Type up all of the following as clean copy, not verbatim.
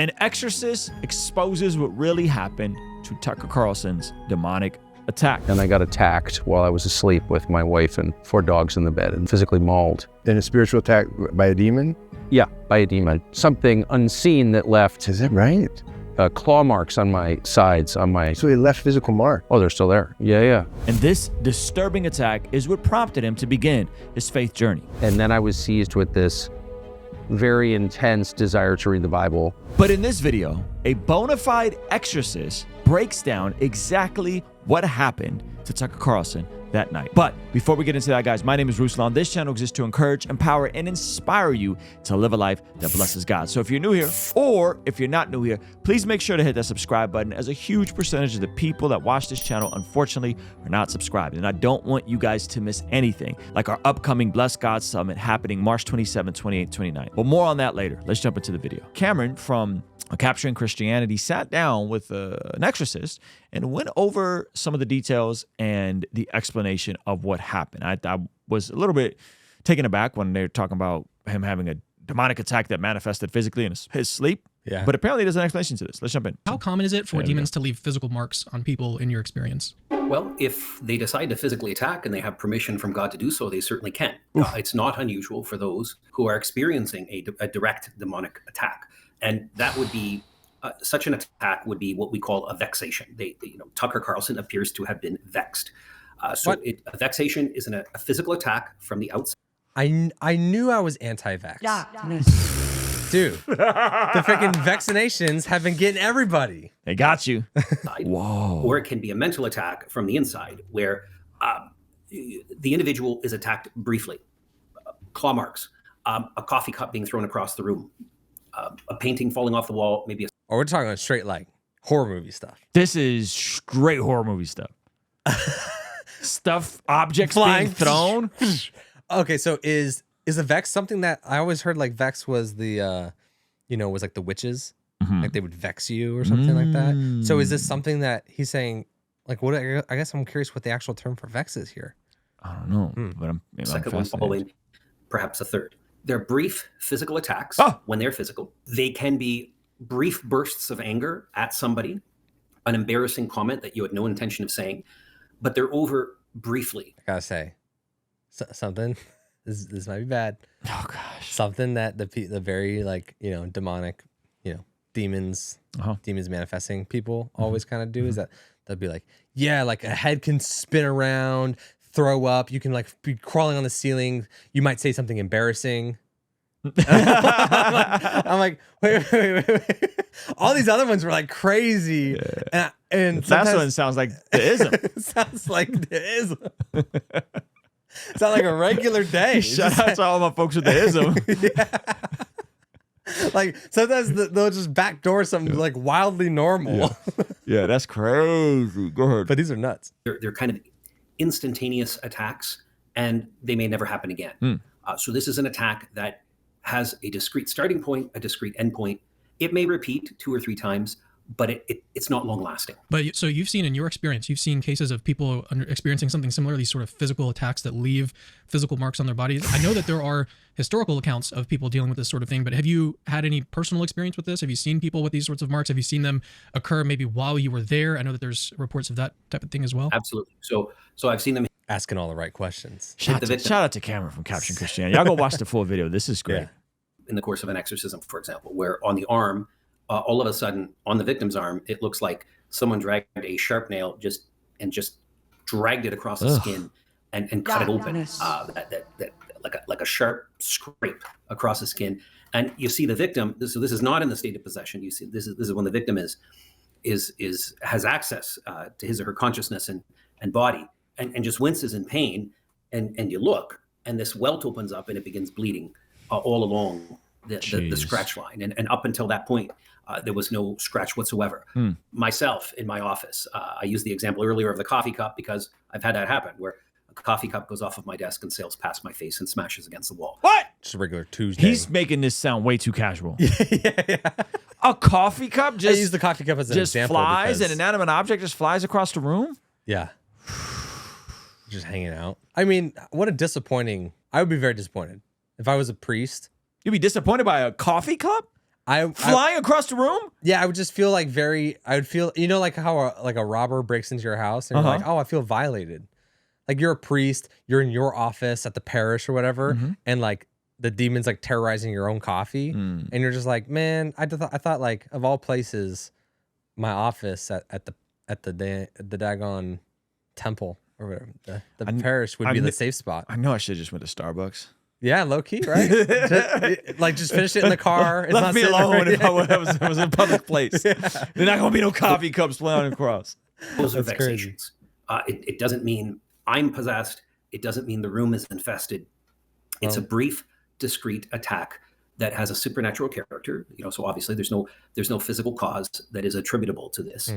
An Exorcist exposes what really happened to Tucker Carlson's demonic attack. And I got attacked while I was asleep with my wife and 4 dogs in the bed and physically mauled. In a spiritual attack by a demon? Yeah, by a demon. Something unseen that left Is that right? claw marks on my sides, on my... So he left physical mark. Oh, they're still there. Yeah. And this disturbing attack is what prompted him to begin his faith journey. And then I was seized with this very intense desire to read the Bible. But in this video, a bona fide exorcist breaks down exactly what happened to Tucker Carlson that night. But before we get into that, guys, my name is Ruslan. This channel exists to encourage, empower, and inspire you to live a life that blesses God. So if you're new here, or if you're not new here, please make sure to hit that subscribe button, as a huge percentage of the people that watch this channel, unfortunately, are not subscribed. And I don't want you guys to miss anything, like our upcoming Bless God Summit happening March 27, 28, 29. But more on that later. Let's jump into the video. Cameron from Capturing Christianity sat down with an exorcist and went over some of the details and the explanation of what happened. I was a little bit taken aback when they were talking about him having a demonic attack that manifested physically in his sleep. Yeah. But apparently there's an explanation to this. Let's jump in. How common is it for demons to leave physical marks on people in your experience? Well, if they decide to physically attack and they have permission from God to do so, they certainly can. It's not unusual for those who are experiencing a direct demonic attack. And that would be, such an attack would be what we call a vexation. Tucker Carlson appears to have been vexed. A vexation is a physical attack from the outside. I knew I was anti-vax. Dude, the freaking vaccinations have been getting everybody. They got you. Whoa. Or it can be a mental attack from the inside, where the individual is attacked briefly. Claw marks, a coffee cup being thrown across the room, a painting falling off the wall, maybe a... Or we're talking straight like horror movie stuff. This is straight horror movie stuff. Objects Flying. being thrown. Okay, so is a vex something that I always heard like vex was the was like the witches, like they would vex you or something like that. So is this something that he's saying, like, what? I guess I'm curious what the actual term for vex is here. I don't know, but I'm second one following, perhaps a third. They're brief physical attacks. When they're physical, they can be brief bursts of anger at somebody, an embarrassing comment that you had no intention of saying, but they're over briefly. I gotta say, something. This might be bad. Oh gosh. Something that the very demonic, demons manifesting people always kind of do is that they'll be like, yeah, like a head can spin around, throw up, you can like be crawling on the ceiling, you might say something embarrassing. I'm like, wait. All these other ones were like crazy. Yeah. And that one sounds like the ism. Sounds like the ism. It's not like a regular day. Shout out to all my folks with the ism. Yeah. Like sometimes they'll just backdoor something like wildly normal. Yeah, that's crazy. Go ahead. But these are nuts. They're kind of instantaneous attacks, and they may never happen again. So this is an attack that has a discrete starting point, a discrete end point. It may repeat 2 or 3 times, but it's not long lasting. But so you've seen in your experience, you've seen cases of people experiencing something similar, these sort of physical attacks that leave physical marks on their bodies. I know that there are historical accounts of people dealing with this sort of thing, but have you had any personal experience with this? Have you seen people with these sorts of marks? Have you seen them occur maybe while you were there? I know that there's reports of that type of thing as well. Absolutely. So I've seen them asking all the right questions. Shout out to Cameron from Capturing Christianity. Y'all go watch the full video. This is great. Yeah. In the course of an exorcism, for example, where on the arm, all of a sudden on the victim's arm, it looks like someone dragged a sharp nail just dragged it across the skin and cut it open, like a sharp scrape across the skin. And you see the victim. So this is not in the state of possession. You see, this is when the victim has access to his or her consciousness and body, and just winces in pain. And you look, and this welt opens up and it begins bleeding all along the scratch line. And up until that point, there was no scratch whatsoever. Myself in my office, I used the example earlier of the coffee cup because I've had that happen where a coffee cup goes off of my desk and sails past my face and smashes against the wall. What? Just a regular Tuesday. He's making this sound way too casual. Yeah. A coffee cup I use the coffee cup as an example. Flies, an inanimate object just flies across the room? Yeah. Just hanging out. I mean, what a disappointing. I would be very disappointed. If I was a priest. You'd be disappointed by a coffee cup? Flying across the room? Yeah, I would just feel like I would feel, you know, like how a robber breaks into your house and you're like, oh, I feel violated. Like you're a priest, you're in your office at the parish or whatever, and like the demon's like terrorizing your own coffee, and you're just like, man, I thought like of all places, my office at the daggone temple or whatever, the parish would be the safe spot. I know I should have just went to Starbucks. Yeah, low key, right? just finish it in the car. It's Left not me sitting alone right- if I was in a public place. There's not going to be no coffee cups flying across. Those are That's crazy. vexations. It doesn't mean I'm possessed. It doesn't mean the room is infested. It's a brief, discrete attack that has a supernatural character. You know, so obviously there's no physical cause that is attributable to this,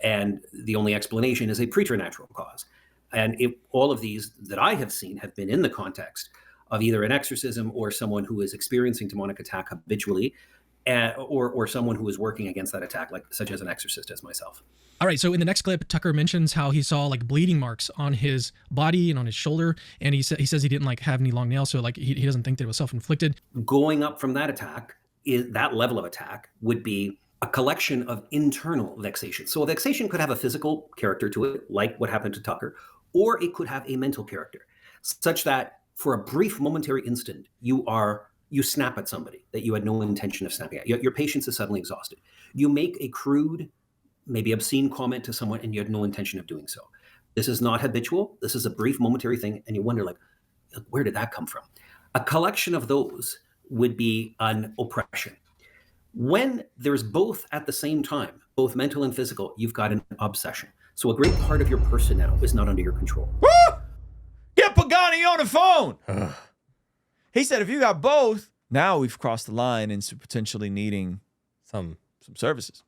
and the only explanation is a preternatural cause. And all of these that I have seen have been in the context of either an exorcism or someone who is experiencing demonic attack habitually, or someone who is working against that attack, like such as an exorcist as myself. All right, so in the next clip, Tucker mentions how he saw like bleeding marks on his body and on his shoulder, and he says he didn't like have any long nails, so like he doesn't think that it was self-inflicted. Going up from that attack, that level of attack would be a collection of internal vexations. So a vexation could have a physical character to it, like what happened to Tucker, or it could have a mental character, such that for a brief momentary instant, you snap at somebody that you had no intention of snapping at. Your patience is suddenly exhausted. You make a crude, maybe obscene comment to someone and you had no intention of doing so. This is not habitual. This is a brief momentary thing. And you wonder, like, where did that come from? A collection of those would be an oppression. When there's both at the same time, both mental and physical, you've got an obsession. So a great part of your person now is not under your control. Woo! Get Pagani on the phone. He said, if you got both, now we've crossed the line into potentially needing some services.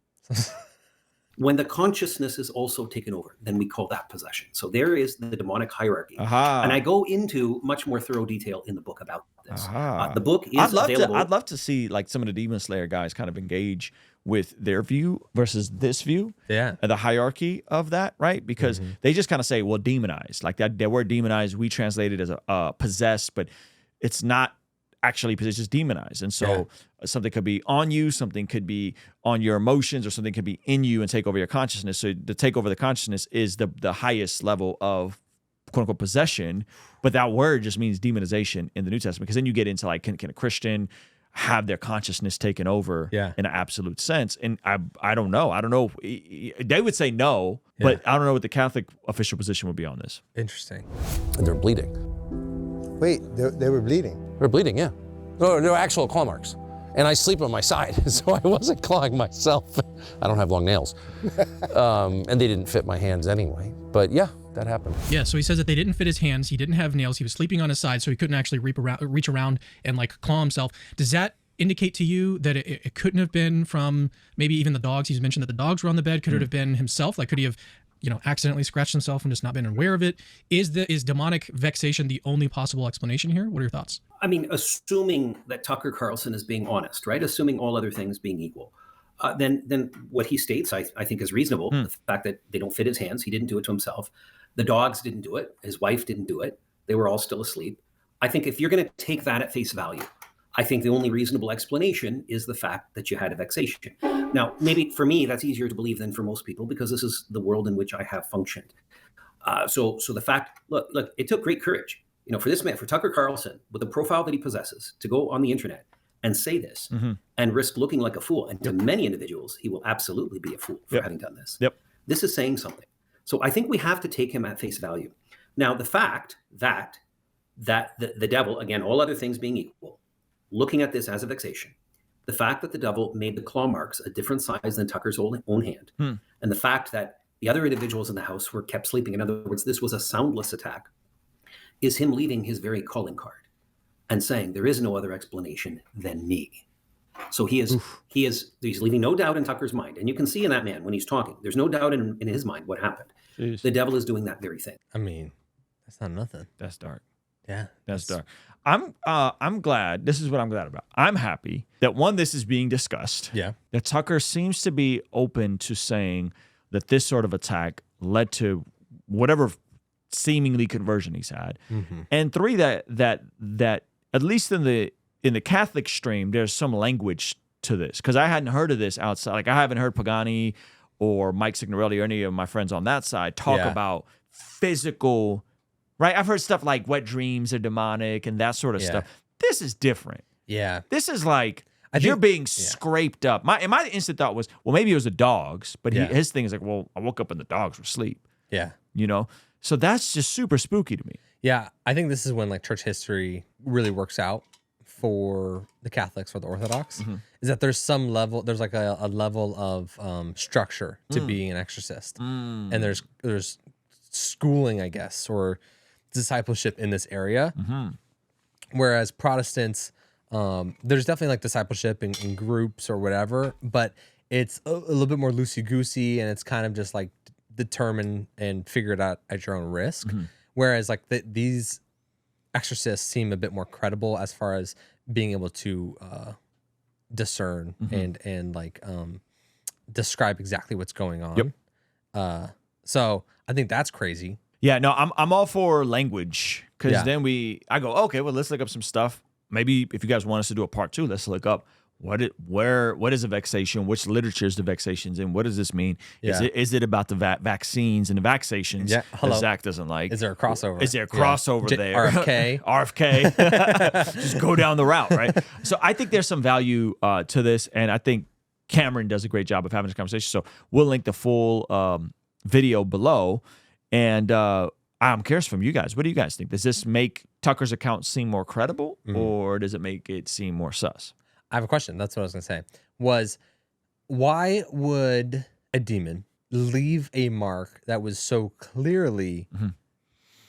When the consciousness is also taken over, then we call that possession. So there is the demonic hierarchy. And I go into much more thorough detail in the book about this. The book is available. I'd love to see like some of the Demon Slayer guys kind of engage with their view versus this view. Yeah. The hierarchy of that, right? Because they just kind of say, well, demonized. Like that word demonized, we translate it as a possessed, but it's not actually, it's just demonized. And so something could be on you, something could be on your emotions, or something could be in you and take over your consciousness. So to take over the consciousness is the highest level of quote unquote possession. But that word just means demonization in the New Testament, because then you get into like, can a Christian have their consciousness taken over in an absolute sense? And I don't know. I don't know. They would say no, but I don't know what the Catholic official position would be on this. Interesting. And they're bleeding. Wait, they were bleeding? They're bleeding, yeah. No, they're actual claw marks. And I sleep on my side, so I wasn't clawing myself. I don't have long nails. And they didn't fit my hands anyway. But yeah, that happened. Yeah, so he says that they didn't fit his hands, he didn't have nails, he was sleeping on his side, so he couldn't actually reach around and like claw himself. Does that indicate to you that it couldn't have been from maybe even the dogs? He's mentioned that the dogs were on the bed. Could it have been himself? Like, could he have, accidentally scratched himself and just not been aware of it? Is demonic vexation the only possible explanation here? What are your thoughts? I mean, assuming that Tucker Carlson is being honest, right? Assuming all other things being equal, then what he states, I think, is reasonable. The fact that they don't fit his hands, he didn't do it to himself. The dogs didn't do it. His wife didn't do it. They were all still asleep. I think if you're going to take that at face value, I think the only reasonable explanation is the fact that you had a vexation. Now, maybe for me, that's easier to believe than for most people, because this is the world in which I have functioned. So the fact, look, it took great courage, for this man, for Tucker Carlson, with the profile that he possesses, to go on the internet and say this and risk looking like a fool. And to many individuals, he will absolutely be a fool for having done this. This is saying something. So I think we have to take him at face value. Now, the fact that the devil, again, all other things being equal, looking at this as a vexation, the fact that the devil made the claw marks a different size than Tucker's own hand, and the fact that the other individuals in the house were kept sleeping, in other words, this was a soundless attack, is him leaving his very calling card and saying there is no other explanation than me. So he's leaving no doubt in Tucker's mind. And you can see in that man when he's talking, there's no doubt in his mind what happened. Jeez. The devil is doing that very thing. I mean, that's not nothing. That's dark. Yeah. That's dark. I'm glad. This is what I'm glad about. I'm happy that this is being discussed. Yeah. That Tucker seems to be open to saying that this sort of attack led to whatever seemingly conversion he's had. And three, that at least in the Catholic stream, there's some language to this, because I hadn't heard of this outside. Like, I haven't heard Pagani or Mike Signorelli or any of my friends on that side talk about physical, right? I've heard stuff like wet dreams are demonic and that sort of stuff. This is different. Yeah. This is like, you're being scraped up. My instant thought was, well, maybe it was the dogs, but his thing is like, well, I woke up and the dogs were asleep. Yeah. You know? So that's just super spooky to me. Yeah. I think this is when like church history really works out for the Catholics, for the Orthodox, is that there's some level, there's like a level of structure to being an exorcist. And there's schooling, I guess, or discipleship in this area. Whereas Protestants, there's definitely like discipleship in groups or whatever, but it's a little bit more loosey-goosey, and it's kind of just like determine and figure it out at your own risk. Whereas like these exorcists seem a bit more credible as far as being able to discern and like describe exactly what's going on. So I think that's crazy. Yeah, no, I'm all for language, because then I go, okay, well, let's look up some stuff. Maybe if you guys want us to do a part 2, let's look up what is a vexation, which literature is the vexations in, what does this mean? Is it about the vaccines and the vaccinations that Zach doesn't like? Is there a crossover? Is there a crossover there? RFK. RFK. Just go down the route, right? So I think there's some value to this, and I think Cameron does a great job of having this conversation. So we'll link the full video below, and I'm curious from you guys. What do you guys think? Does this make Tucker's account seem more credible, or does it make it seem more sus? I have a question. That's what I was going to say. Why would a demon leave a mark that was so clearly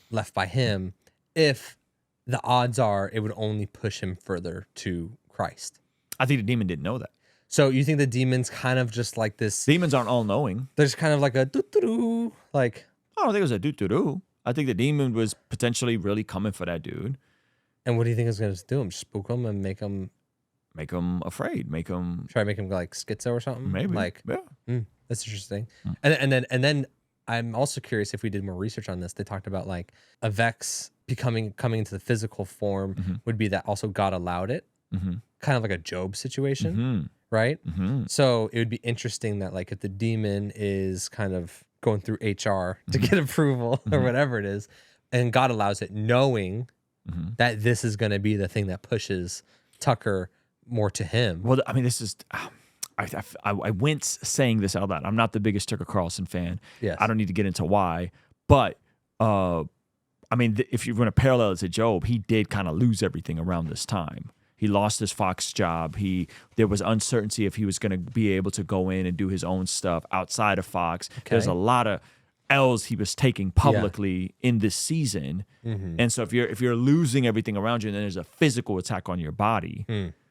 left by him if the odds are it would only push him further to Christ? I think the demon didn't know that. So you think the demon's kind of just like this? Demons aren't all-knowing. There's kind of like a doo-doo-doo, like... I don't think it was a doo-doo-doo. I think the demon was potentially really coming for that dude. And what do you think is going to do him? Spook him and make him afraid. Make him try to make him like schizo or something. Maybe. Like, that's interesting. And then I'm also curious, if we did more research on this, they talked about like a vex coming into the physical form would be that also God allowed it, kind of like a Job situation, right? So it would be interesting that like if the demon is kind of going through HR to get approval or whatever it is, and God allows it, knowing that this is going to be the thing that pushes Tucker more to him. Well, I mean, this is... I wince saying this out loud. I'm not the biggest Tucker Carlson fan. Yes. I don't need to get into why. But, I mean, if you're going to parallel it to Job, he did kind of lose everything around this time. He lost his Fox job. There was uncertainty if he was going to be able to go in and do his own stuff outside of Fox. Okay. There's a lot of L's he was taking publicly in this season. And so if you're losing everything around you and then there's a physical attack on your body,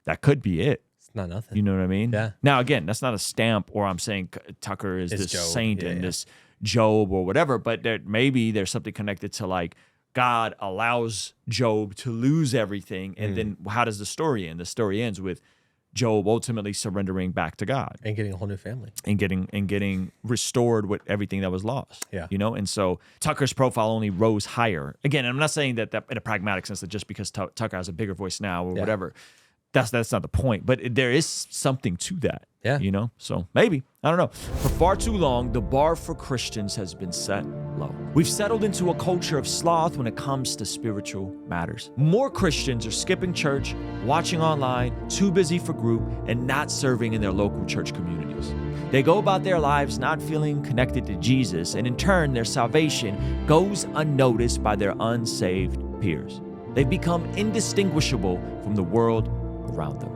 that could be it. It's not nothing. You know what I mean? Yeah. Now, again, that's not a stamp or I'm saying Tucker is this Job. saint and this Job or whatever, but maybe there's something connected to like God allows Job to lose everything. And then how does the story end? The story ends with Job ultimately surrendering back to God. And getting a whole new family. And getting restored with everything that was lost. Yeah. You know? And so Tucker's profile only rose higher. Again, I'm not saying that in a pragmatic sense that just because Tucker has a bigger voice now or whatever, that's not the point, but there is something to that. Yeah. You know? So maybe. I don't know. For far too long, the bar for Christians has been set low. We've settled into a culture of sloth when it comes to spiritual matters. More Christians are skipping church, watching online, too busy for group, and not serving in their local church communities. They go about their lives not feeling connected to Jesus, and in turn, their salvation goes unnoticed by their unsaved peers. They've become indistinguishable from the world around them.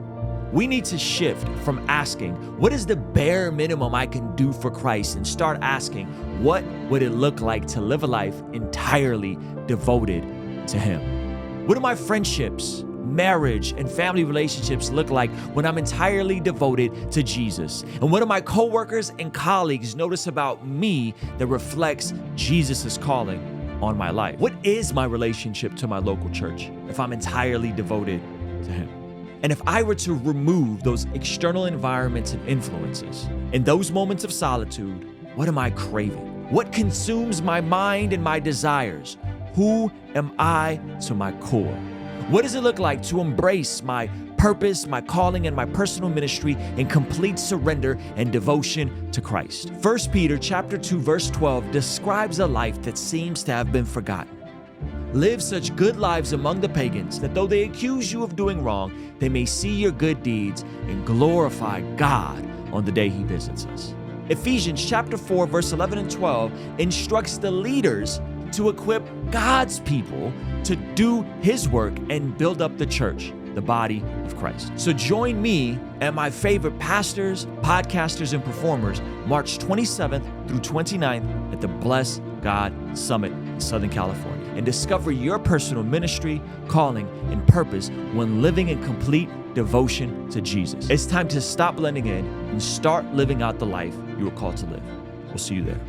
We need to shift from asking, what is the bare minimum I can do for Christ, and start asking, what would it look like to live a life entirely devoted to Him? What do my friendships, marriage, and family relationships look like when I'm entirely devoted to Jesus? And what do my coworkers and colleagues notice about me that reflects Jesus' calling on my life? What is my relationship to my local church if I'm entirely devoted to Him? And if I were to remove those external environments and influences, in those moments of solitude, what am I craving? What consumes my mind and my desires? Who am I to my core? What does it look like to embrace my purpose, my calling, and my personal ministry in complete surrender and devotion to Christ. 1 Peter chapter 2, verse 12 describes a life that seems to have been forgotten. Live such good lives among the pagans that though they accuse you of doing wrong, they may see your good deeds and glorify God on the day he visits us. Ephesians chapter 4, verse 11 and 12 instructs the leaders to equip God's people to do his work and build up the church, the body of Christ. So join me and my favorite pastors, podcasters, and performers March 27th through 29th at the Bless God Summit in Southern California, and discover your personal ministry, calling, and purpose when living in complete devotion to Jesus. It's time to stop blending in and start living out the life you were called to live. We'll see you there.